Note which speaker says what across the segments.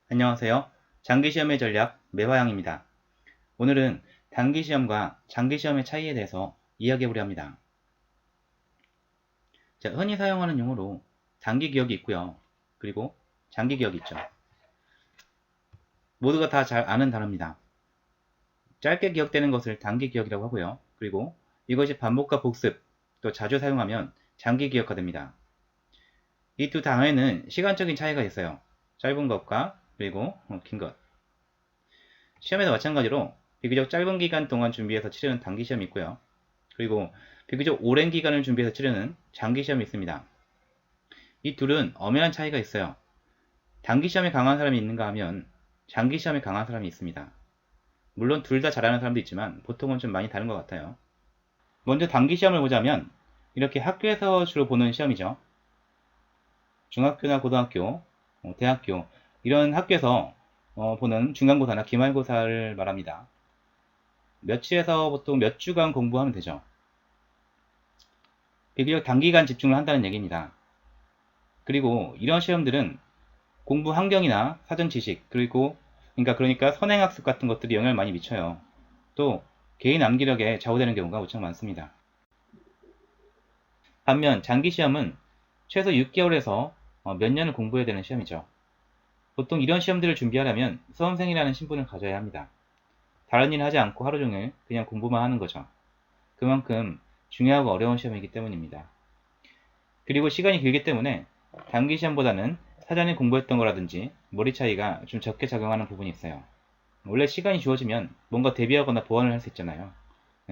Speaker 1: 안녕하세요. 장기시험의 전략 매화양입니다. 오늘은 단기시험과 장기시험의 차이에 대해서 이야기해보려 합니다. 자, 흔히 사용하는 용어로 단기기억이 있고요. 그리고 장기기억이 있죠. 모두가 다 잘 아는 단어입니다. 짧게 기억되는 것을 단기기억이라고 하고요. 그리고 이것이 반복과 복습, 또 자주 사용하면 장기기억화 됩니다. 이 두 단어에는 시간적인 차이가 있어요. 짧은 것과 그리고 긴 것. 시험에도 마찬가지로 비교적 짧은 기간 동안 준비해서 치르는 단기시험이 있고요. 그리고 비교적 오랜 기간을 준비해서 치르는 장기시험이 있습니다. 이 둘은 엄연한 차이가 있어요. 단기시험에 강한 사람이 있는가 하면 장기시험에 강한 사람이 있습니다. 물론 둘 다 잘하는 사람도 있지만 보통은 좀 많이 다른 것 같아요. 먼저 단기시험을 보자면 이렇게 학교에서 주로 보는 시험이죠. 중학교나 고등학교, 대학교 이런 학교에서 보는 중간고사나 기말고사를 말합니다. 며칠에서 보통 몇 주간 공부하면 되죠. 비교적 단기간 집중을 한다는 얘기입니다. 그리고 이런 시험들은 공부 환경이나 사전 지식 그러니까 선행학습 같은 것들이 영향을 많이 미쳐요. 또 개인 암기력에 좌우되는 경우가 무척 많습니다. 반면 장기 시험은 최소 6개월에서 몇 년을 공부해야 되는 시험이죠. 보통 이런 시험들을 준비하려면 수험생이라는 신분을 가져야 합니다. 다른 일 하지 않고 하루 종일 그냥 공부만 하는 거죠. 그만큼 중요하고 어려운 시험이기 때문입니다. 그리고 시간이 길기 때문에 단기 시험보다는 사전에 공부했던 거라든지 머리 차이가 좀 적게 작용하는 부분이 있어요. 원래 시간이 주어지면 뭔가 대비하거나 보완을 할 수 있잖아요.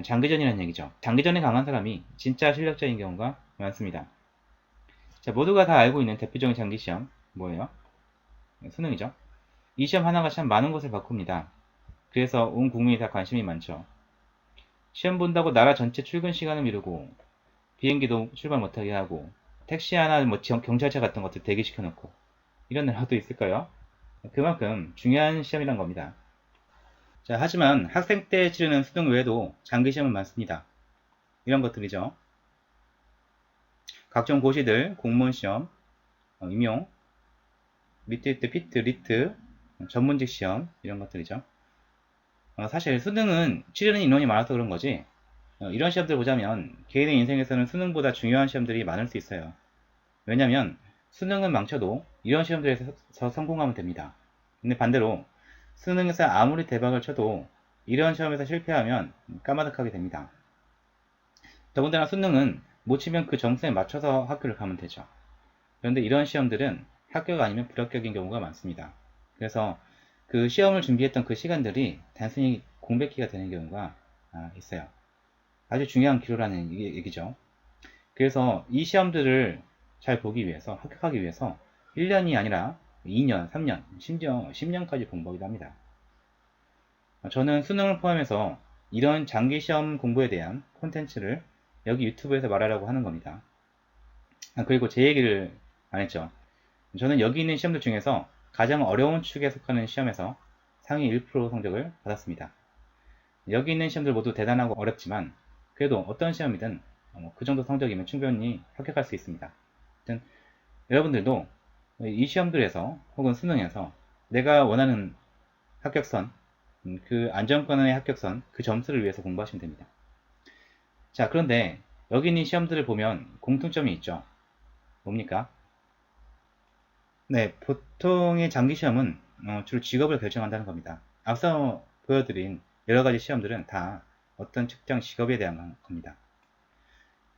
Speaker 1: 장기전이라는 얘기죠. 장기전에 강한 사람이 진짜 실력자인 경우가 많습니다. 자, 모두가 다 알고 있는 대표적인 장기시험 뭐예요? 수능이죠. 이 시험 하나가 참 많은 것을 바꿉니다. 그래서 온 국민이 다 관심이 많죠. 시험 본다고 나라 전체 출근 시간을 미루고 비행기도 출발 못하게 하고 택시 하나 경찰차 같은 것들 대기시켜 놓고 이런 나라도 있을까요? 그만큼 중요한 시험이란 겁니다. 자, 하지만 학생 때 치르는 수능 외에도 장기 시험은 많습니다. 이런 것들이죠. 각종 고시들, 공무원 시험, 임용, 미트리트, 피트, 리트, 전문직 시험 이런 것들이죠. 사실 수능은 치르는 인원이 많아서 그런 거지 이런 시험들 보자면 개인의 인생에서는 수능보다 중요한 시험들이 많을 수 있어요. 왜냐면 수능은 망쳐도 이런 시험들에서 성공하면 됩니다. 근데 반대로 수능에서 아무리 대박을 쳐도 이런 시험에서 실패하면 까마득하게 됩니다. 더군다나 수능은 못 치면 그 점수에 맞춰서 학교를 가면 되죠. 그런데 이런 시험들은 합격 아니면 불합격인 경우가 많습니다. 그래서 그 시험을 준비했던 그 시간들이 단순히 공백기가 되는 경우가 있어요. 아주 중요한 기로라는 얘기죠. 그래서 이 시험들을 잘 보기 위해서, 합격하기 위해서 1년이 아니라 2년, 3년, 심지어 10년까지 공부하기도 합니다. 저는 수능을 포함해서 이런 장기 시험 공부에 대한 콘텐츠를 여기 유튜브에서 말하려고 하는 겁니다. 그리고 제 얘기를 안 했죠. 저는 여기 있는 시험들 중에서 가장 어려운 축에 속하는 시험에서 상위 1% 성적을 받았습니다. 여기 있는 시험들 모두 대단하고 어렵지만 그래도 어떤 시험이든 그 정도 성적이면 충분히 합격할 수 있습니다. 하여튼 여러분들도 이 시험들에서 혹은 수능에서 내가 원하는 합격선, 그 안정권의 합격선, 그 점수를 위해서 공부하시면 됩니다. 자, 그런데 여기 있는 시험들을 보면 공통점이 있죠. 뭡니까? 네, 보통의 장기 시험은 주로 직업을 결정한다는 겁니다. 앞서 보여드린 여러 가지 시험들은 다 어떤 특정 직업에 대한 겁니다.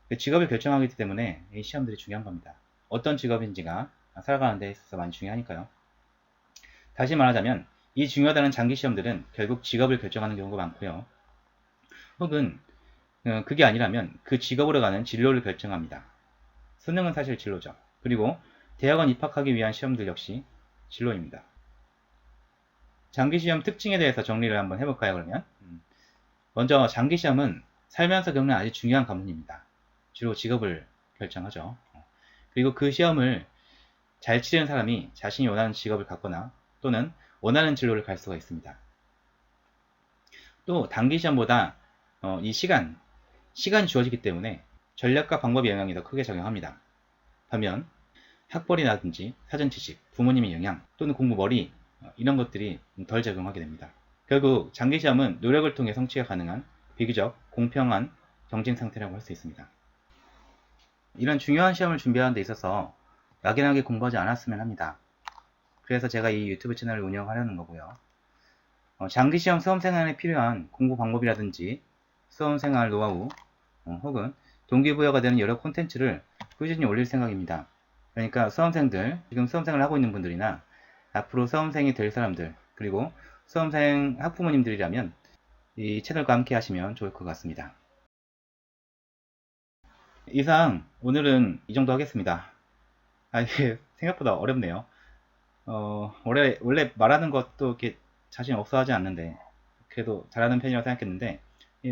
Speaker 1: 그 직업을 결정하기 때문에 이 시험들이 중요한 겁니다. 어떤 직업인지가 살아가는 데 있어서 많이 중요하니까요. 다시 말하자면 이 중요하다는 장기 시험들은 결국 직업을 결정하는 경우가 많고요. 혹은 그게 아니라면 그 직업으로 가는 진로를 결정합니다. 수능은 사실 진로죠. 그리고 대학원 입학하기 위한 시험들 역시 진로입니다. 장기시험 특징에 대해서 정리를 한번 해볼까요, 그러면? 먼저 장기시험은 살면서 겪는 아주 중요한 과목입니다. 주로 직업을 결정하죠. 그리고 그 시험을 잘 치르는 사람이 자신이 원하는 직업을 갖거나 또는 원하는 진로를 갈 수가 있습니다. 또 단기시험보다 이 시간이 주어지기 때문에 전략과 방법의 영향이 더 크게 작용합니다. 반면 학벌이라든지 사전 지식, 부모님의 영향 또는 공부 머리 이런 것들이 덜 적용하게 됩니다. 결국 장기시험은 노력을 통해 성취가 가능한 비교적 공평한 경쟁 상태라고 할 수 있습니다. 이런 중요한 시험을 준비하는 데 있어서 막연하게 공부하지 않았으면 합니다. 그래서 제가 이 유튜브 채널을 운영하려는 거고요. 장기시험 수험생활에 필요한 공부 방법이라든지 수험생활 노하우 혹은 동기부여가 되는 여러 콘텐츠를 꾸준히 올릴 생각입니다. 그러니까 수험생들, 지금 수험생을 하고 있는 분들이나 앞으로 수험생이 될 사람들, 그리고 수험생 학부모님들이라면 이 채널과 함께 하시면 좋을 것 같습니다. 이상 오늘은 이 정도 하겠습니다. 이게 생각보다 어렵네요. 원래 말하는 것도 이렇게 자신 없어 하지 않는데, 그래도 잘하는 편이라고 생각했는데,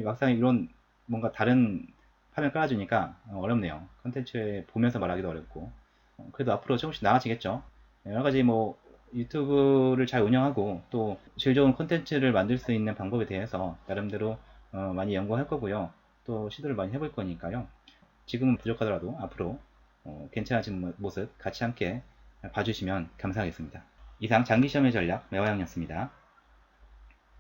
Speaker 1: 막상 이런 뭔가 다른 화면 깔아주니까 어렵네요. 컨텐츠에 보면서 말하기도 어렵고. 그래도 앞으로 조금씩 나아지겠죠. 여러가지 뭐, 유튜브를 잘 운영하고 또 질 좋은 컨텐츠를 만들 수 있는 방법에 대해서 나름대로 많이 연구할 거고요. 또 시도를 많이 해볼 거니까요. 지금은 부족하더라도 앞으로 괜찮아진 모습 같이 함께 봐주시면 감사하겠습니다. 이상 장기시험의 전략 매화영이었습니다.